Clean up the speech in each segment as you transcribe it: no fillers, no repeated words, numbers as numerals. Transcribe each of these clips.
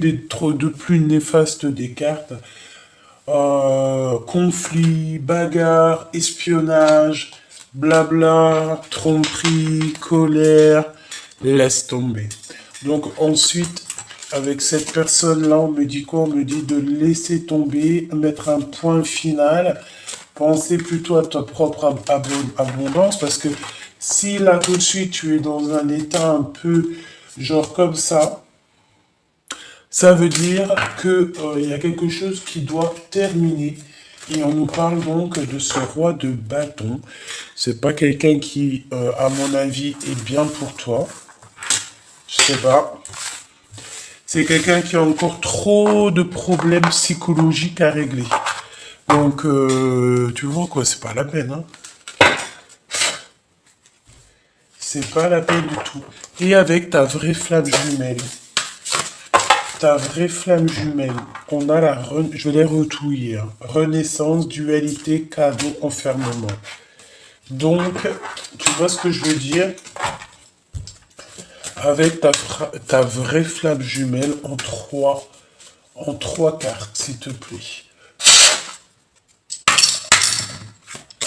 de plus néfastes des cartes. Conflit, bagarre, espionnage, blabla, tromperie, colère, laisse tomber. Donc ensuite, avec cette personne-là, on me dit quoi? On me dit de laisser tomber, mettre un point final, penser plutôt à ta propre abondance, parce que si là tout de suite tu es dans un état un peu genre comme ça veut dire que il y a quelque chose qui doit terminer. Et on nous parle donc de ce roi de bâton. C'est pas quelqu'un qui, à mon avis, est bien pour toi. Je sais pas. C'est quelqu'un qui a encore trop de problèmes psychologiques à régler. Donc, tu vois quoi, c'est pas la peine, hein. C'est pas la peine du tout. Et avec ta vraie flamme jumelle. Ta vraie flamme jumelle. On a je vais les retouiller. Hein. Renaissance, dualité, cadeau, enfermement. Donc, tu vois ce que je veux dire? Avec ta vraie flamme jumelle en trois cartes, s'il te plaît.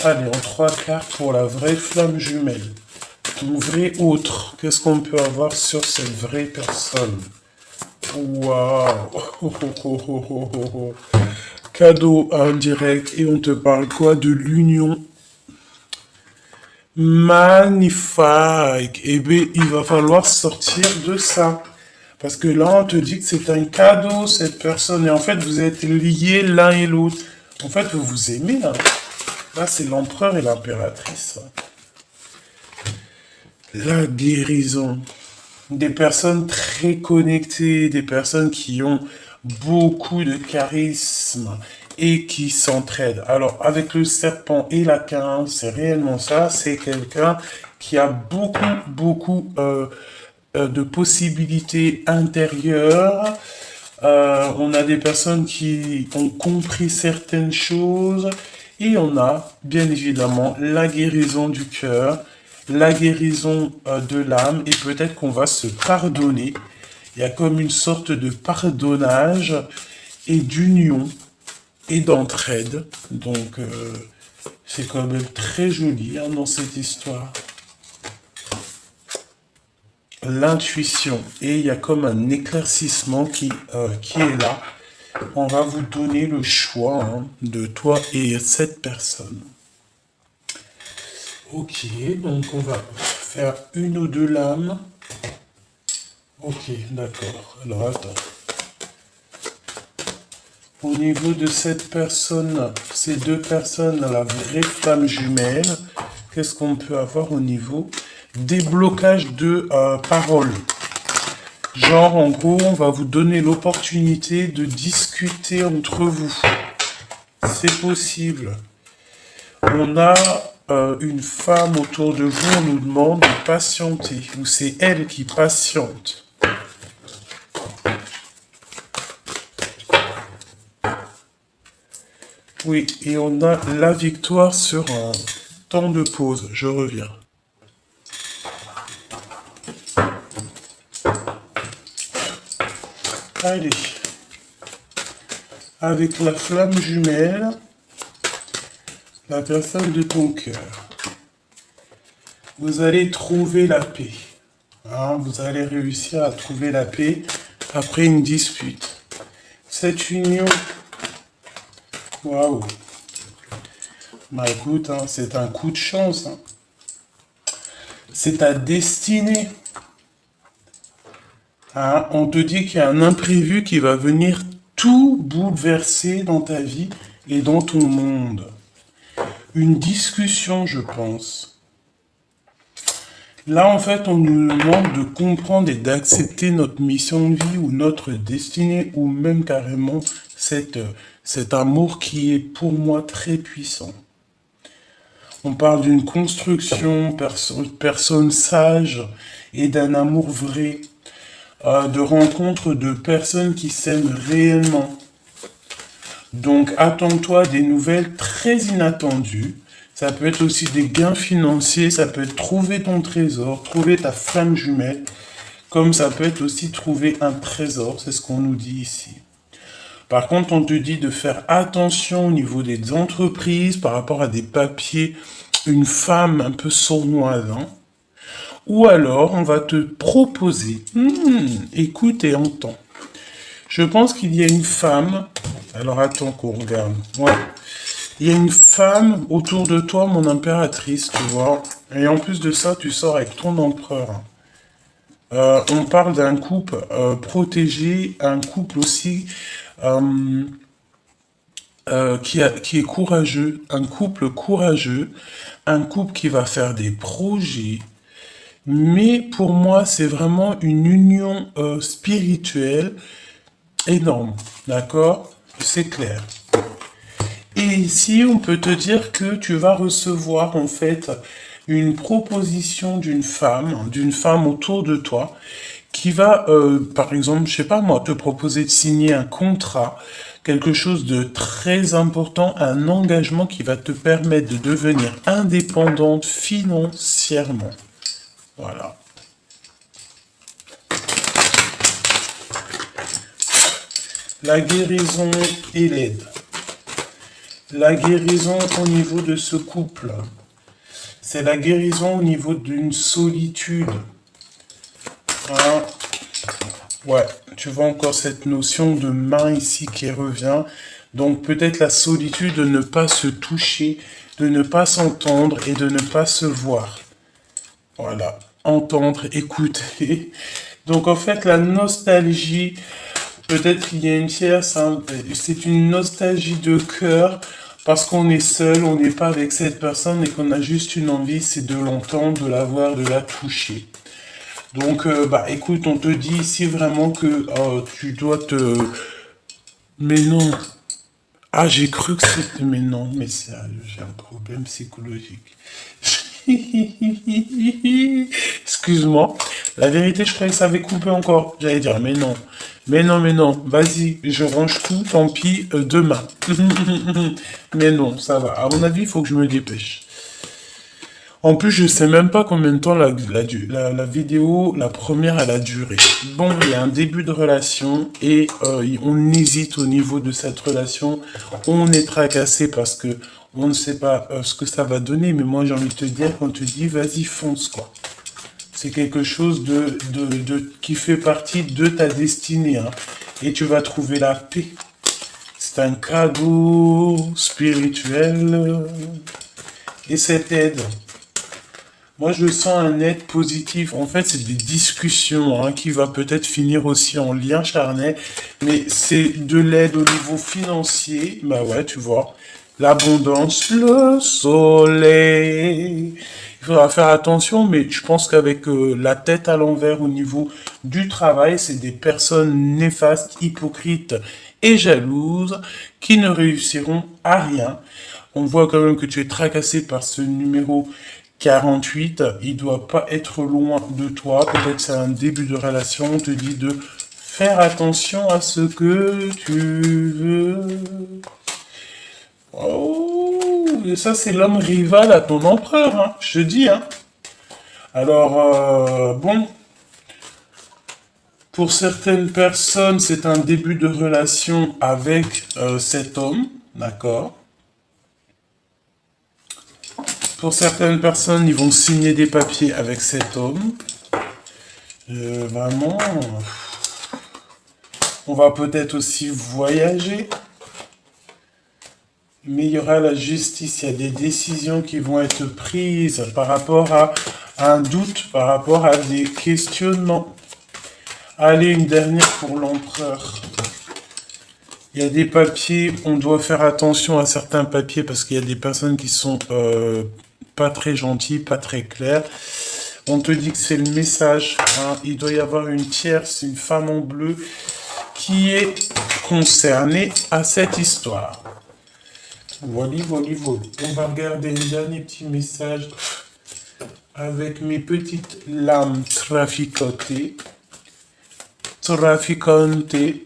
Allez, en 3 cartes pour la vraie flamme jumelle. Ton vrai autre, qu'est-ce qu'on peut avoir sur cette vraie personne? Waouh. Cadeau indirect, et on te parle quoi? De l'union. Magnifique. Eh bien, il va falloir sortir de ça. Parce que là, on te dit que c'est un cadeau, cette personne. Et en fait, vous êtes liés l'un et l'autre. En fait, vous vous aimez, là. Là, c'est l'empereur et l'impératrice. La guérison. Des personnes très connectées, des personnes qui ont beaucoup de charisme et qui s'entraident. Alors, avec le serpent et la 15, c'est réellement ça. C'est quelqu'un qui a beaucoup de possibilités intérieures. On a des personnes qui ont compris certaines choses. Et on a, bien évidemment, la guérison du cœur, la guérison de l'âme, et peut-être qu'on va se pardonner. Il y a comme une sorte de pardonnage et d'union et d'entraide. Donc, c'est quand même très joli hein, dans cette histoire. L'intuition. Et il y a comme un éclaircissement qui est là. On va vous donner le choix hein, de toi et cette personne. Ok, donc on va faire une ou deux lames. Ok, d'accord. Alors attends. Au niveau de cette personne, ces deux personnes, la vraie flamme jumelle, qu'est-ce qu'on peut avoir au niveau déblocage de paroles? Genre, en gros, on va vous donner l'opportunité de discuter entre vous. C'est possible. On a une femme autour de vous, on nous demande de patienter. Ou c'est elle qui patiente. Oui, et on a la victoire sur un temps de pause. Je reviens. Allez. Avec la flamme jumelle, la personne de ton cœur. Vous allez trouver la paix. Hein, vous allez réussir à trouver la paix après une dispute. Cette union, waouh. Bah écoute, hein, c'est un coup de chance. Hein. C'est ta destinée. Hein, on te dit qu'il y a un imprévu qui va venir tout bouleverser dans ta vie et dans ton monde. Une discussion, je pense. Là, en fait, on nous demande de comprendre et d'accepter notre mission de vie ou notre destinée ou même carrément cet amour qui est pour moi très puissant. On parle d'une construction, personne sage et d'un amour vrai, de rencontres de personnes qui s'aiment réellement. Donc, attends-toi des nouvelles très inattendues. Ça peut être aussi des gains financiers, ça peut être trouver ton trésor, trouver ta flamme jumelle. comme ça peut être aussi trouver un trésor, c'est ce qu'on nous dit ici. Par contre, on te dit de faire attention au niveau des entreprises par rapport à des papiers, une femme un peu sournoise, hein. Ou alors, on va te proposer, écoute et entends. Je pense qu'il y a une femme, alors attends qu'on regarde, ouais. Il y a une femme autour de toi, mon impératrice, tu vois. Et en plus de ça, tu sors avec ton empereur. On parle d'un couple protégé, un couple aussi qui est courageux, un couple courageux, un couple qui va faire des projets. Mais pour moi, c'est vraiment une union spirituelle énorme, d'accord? C'est clair. Et ici, on peut te dire que tu vas recevoir en fait une proposition d'une femme autour de toi, qui va, par exemple, je sais pas moi, te proposer de signer un contrat, quelque chose de très important, un engagement qui va te permettre de devenir indépendante financièrement. Voilà. La guérison et l'aide. La guérison au niveau de ce couple. C'est la guérison au niveau d'une solitude. Hein? Ouais, tu vois encore cette notion de main ici qui revient. Donc peut-être la solitude de ne pas se toucher, de ne pas s'entendre et de ne pas se voir. Voilà, entendre, écouter. Donc en fait la nostalgie, peut-être qu'il y a une tierce, hein, c'est une nostalgie de cœur parce qu'on est seul, on n'est pas avec cette personne et qu'on a juste une envie, c'est de l'entendre, de la voir, de la toucher. Donc, bah écoute, on te dit ici vraiment que tu dois te... Mais non. Ah, j'ai cru que c'était... Mais non, mais sérieux, j'ai un problème psychologique. Excuse-moi. La vérité, je croyais que ça avait coupé encore. J'allais dire, mais non. Mais non, mais non. Vas-y, je range tout, tant pis, demain. Mais non, ça va. À mon avis, il faut que je me dépêche. En plus, je sais même pas combien de temps la vidéo, la première, elle a duré. Bon, il y a un début de relation et on hésite au niveau de cette relation. On est tracassé parce que on ne sait pas ce que ça va donner. Mais moi, j'ai envie de te dire, quand tu dis, vas-y, fonce, quoi. C'est quelque chose qui fait partie de ta destinée, hein. Et tu vas trouver la paix. C'est un cadeau spirituel. Et cette aide, moi, je sens un aide positif. En fait, c'est des discussions, hein, qui va peut-être finir aussi en lien charnel, mais c'est de l'aide au niveau financier. Bah ouais, tu vois, l'abondance, le soleil. Il faudra faire attention, mais je pense qu'avec la tête à l'envers au niveau du travail, c'est des personnes néfastes, hypocrites et jalouses qui ne réussiront à rien. On voit quand même que tu es tracassé par ce numéro 48, il doit pas être loin de toi. Peut-être c'est un début de relation. On te dit de faire attention à ce que tu veux. Oh, et ça c'est l'homme rival à ton empereur, hein, je te dis, hein. Alors, bon, pour certaines personnes, c'est un début de relation avec cet homme, d'accord? Pour certaines personnes, ils vont signer des papiers avec cet homme. Vraiment, on va peut-être aussi voyager. Mais il y aura la justice, il y a des décisions qui vont être prises par rapport à un doute, par rapport à des questionnements. Allez, une dernière pour l'empereur. Il y a des papiers, on doit faire attention à certains papiers parce qu'il y a des personnes qui sont pas très gentilles, pas très claires. On te dit que c'est le message, hein. Il doit y avoir une tierce, une femme en bleu qui est concernée à cette histoire. Voilà, voilà, voilà. On va regarder un dernier petit message avec mes petites lames traficotées. Traficantées.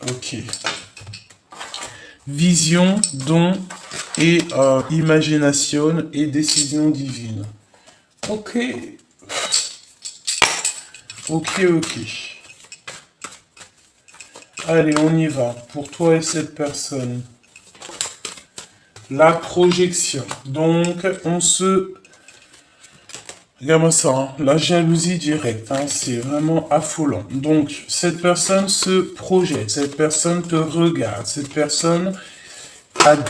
Ok. Vision, don et imagination et décision divine. Ok. Ok. Allez, on y va. Pour toi et cette personne. La projection. Donc, on se... Regarde-moi ça, hein. La jalousie directe, hein. C'est vraiment affolant. Donc, cette personne se projette, cette personne te regarde, cette personne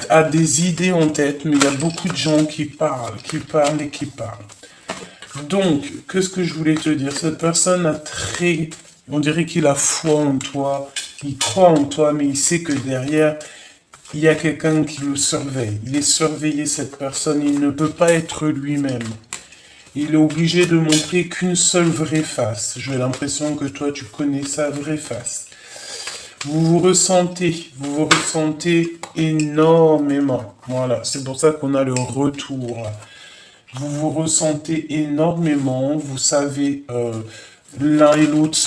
a des idées en tête, mais il y a beaucoup de gens qui parlent. Donc, qu'est-ce que je voulais te dire? Cette personne a très... On dirait qu'il a foi en toi, il croit en toi, mais il sait que derrière, il y a quelqu'un qui le surveille. Il est surveillé, cette personne, il ne peut pas être lui-même. Il est obligé de montrer qu'une seule vraie face. J'ai l'impression que toi, tu connais sa vraie face. Vous vous ressentez énormément. Voilà, c'est pour ça qu'on a le retour. Vous vous ressentez énormément, vous savez l'un et l'autre,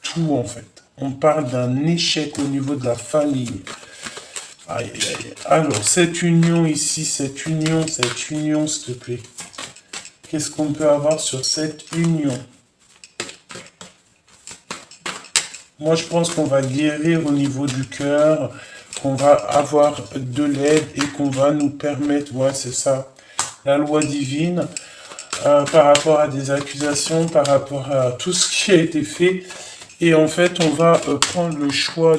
tout en fait. On parle d'un échec au niveau de la famille. Aïe, aïe, aïe. Alors, cette union ici, cette union, s'il te plaît. Qu'est-ce qu'on peut avoir sur cette union? Moi, je pense qu'on va guérir au niveau du cœur, qu'on va avoir de l'aide et qu'on va nous permettre, ouais, c'est ça, la loi divine, par rapport à des accusations, par rapport à tout ce qui a été fait. Et en fait, on va prendre le choix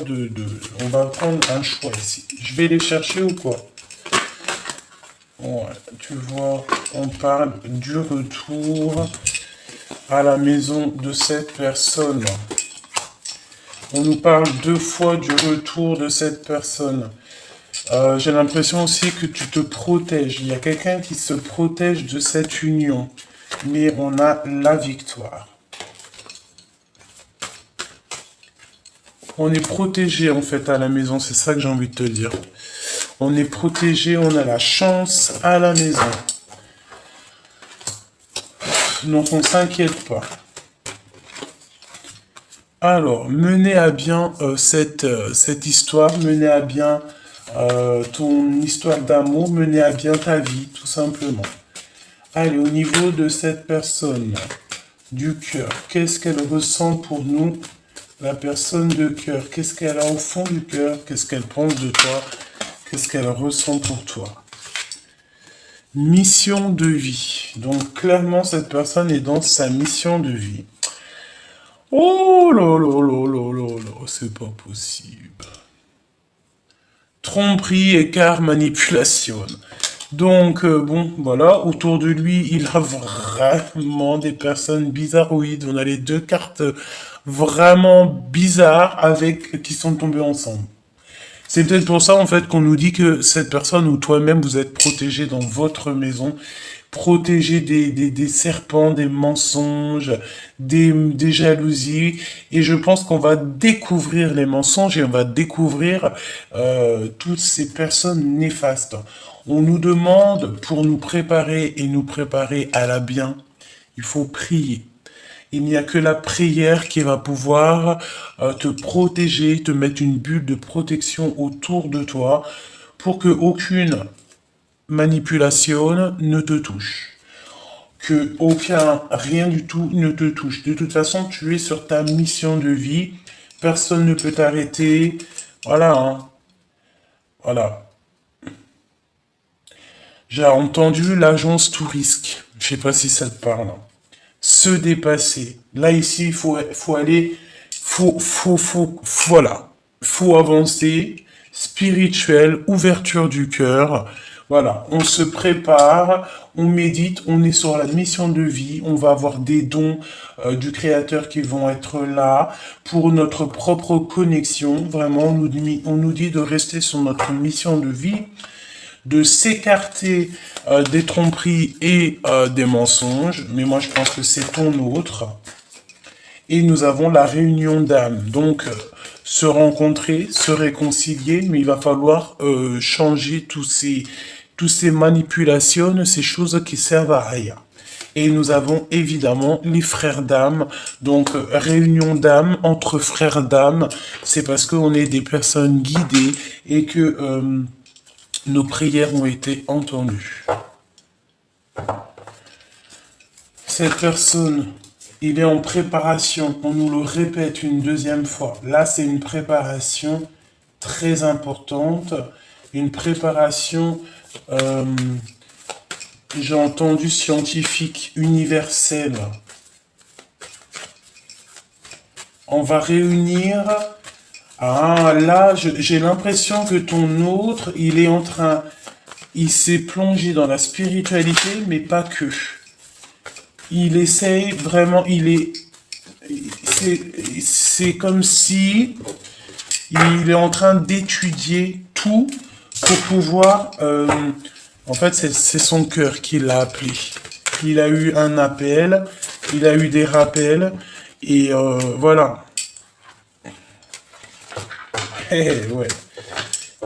on va prendre un choix ici. Je vais les chercher ou quoi? Ouais, tu vois, on parle du retour à la maison de cette personne. On nous parle 2 fois du retour de cette personne. J'ai l'impression aussi que tu te protèges. Il y a quelqu'un qui se protège de cette union. Mais on a la victoire. On est protégé en fait à la maison, c'est ça que j'ai envie de te dire. On est protégé, on a la chance à la maison. Donc on s'inquiète pas. Alors, mener à bien cette histoire, mener à bien ton histoire d'amour, mener à bien ta vie, tout simplement. Allez, au niveau de cette personne, du cœur, qu'est-ce qu'elle ressent pour nous? La personne de cœur, qu'est-ce qu'elle a au fond du cœur? Qu'est-ce qu'elle pense de toi? Qu'est-ce qu'elle ressent pour toi? Mission de vie. Donc, clairement, cette personne est dans sa mission de vie. Oh là là là là là là, c'est pas possible. Tromperie, écart, manipulation. Donc, bon, voilà, autour de lui, il a vraiment des personnes bizarroïdes. On a les 2 cartes vraiment bizarres qui sont tombées ensemble. C'est peut-être pour ça, en fait, qu'on nous dit que cette personne ou toi-même, vous êtes protégé dans votre maison, protégé des serpents, des mensonges, des jalousies. Et je pense qu'on va découvrir les mensonges et on va découvrir toutes ces personnes néfastes. On nous demande, pour nous préparer et nous préparer à la bien, il faut prier. Il n'y a que la prière qui va pouvoir te protéger, te mettre une bulle de protection autour de toi pour que aucune manipulation ne te touche. Que rien du tout ne te touche. De toute façon, tu es sur ta mission de vie. Personne ne peut t'arrêter. Voilà, hein. Voilà. J'ai entendu l'agence tout risque. Je sais pas si ça te parle. Se dépasser. Là, ici, il faut aller, voilà. Faut avancer. Spirituel, ouverture du cœur. Voilà, on se prépare, on médite, on est sur la mission de vie, on va avoir des dons du Créateur qui vont être là pour notre propre connexion. Vraiment, on nous dit de rester sur notre mission de vie, de s'écarter des tromperies et des mensonges. Mais moi, je pense que c'est ton autre. Et nous avons la réunion d'âme. Donc, se rencontrer, se réconcilier, mais il va falloir changer tous ces manipulations, ces choses qui servent à rien. Et nous avons évidemment les frères d'âme. Donc, réunion d'âme entre frères d'âme, c'est parce qu'on est des personnes guidées et que nos prières ont été entendues. Cette personne, il est en préparation, on nous le répète une deuxième fois. Là, c'est une préparation très importante, une préparation, j'ai entendu scientifique, universelle. On va réunir... Ah, là, j'ai l'impression que ton autre, il s'est plongé dans la spiritualité, mais pas que. Il essaye vraiment, c'est comme si il est en train d'étudier tout pour pouvoir, en fait, c'est son cœur qui l'a appelé. Il a eu un appel, il a eu des rappels, et voilà. Ouais.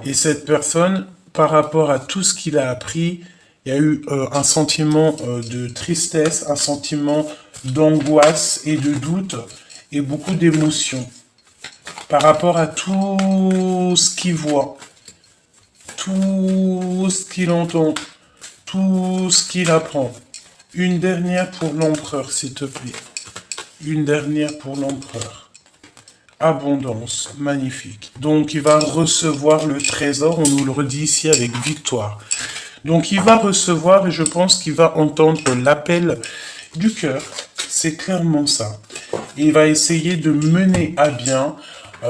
Et cette personne, par rapport à tout ce qu'il a appris, il y a eu un sentiment de tristesse, un sentiment d'angoisse et de doute, et beaucoup d'émotions par rapport à tout ce qu'il voit, tout ce qu'il entend, tout ce qu'il apprend. Une dernière pour l'empereur, s'il te plaît. Une dernière pour l'empereur. Abondance, magnifique. Donc il va recevoir le trésor, on nous le redit ici avec victoire. Donc il va recevoir et je pense qu'il va entendre l'appel du cœur. C'est clairement ça. Il va essayer de mener à bien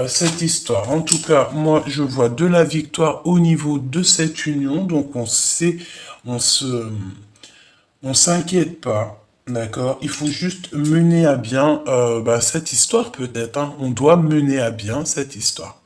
cette histoire. En tout cas, moi je vois de la victoire au niveau de cette union. Donc on s'inquiète pas. D'accord, il faut juste mener à bien cette histoire peut-être. Hein. On doit mener à bien cette histoire.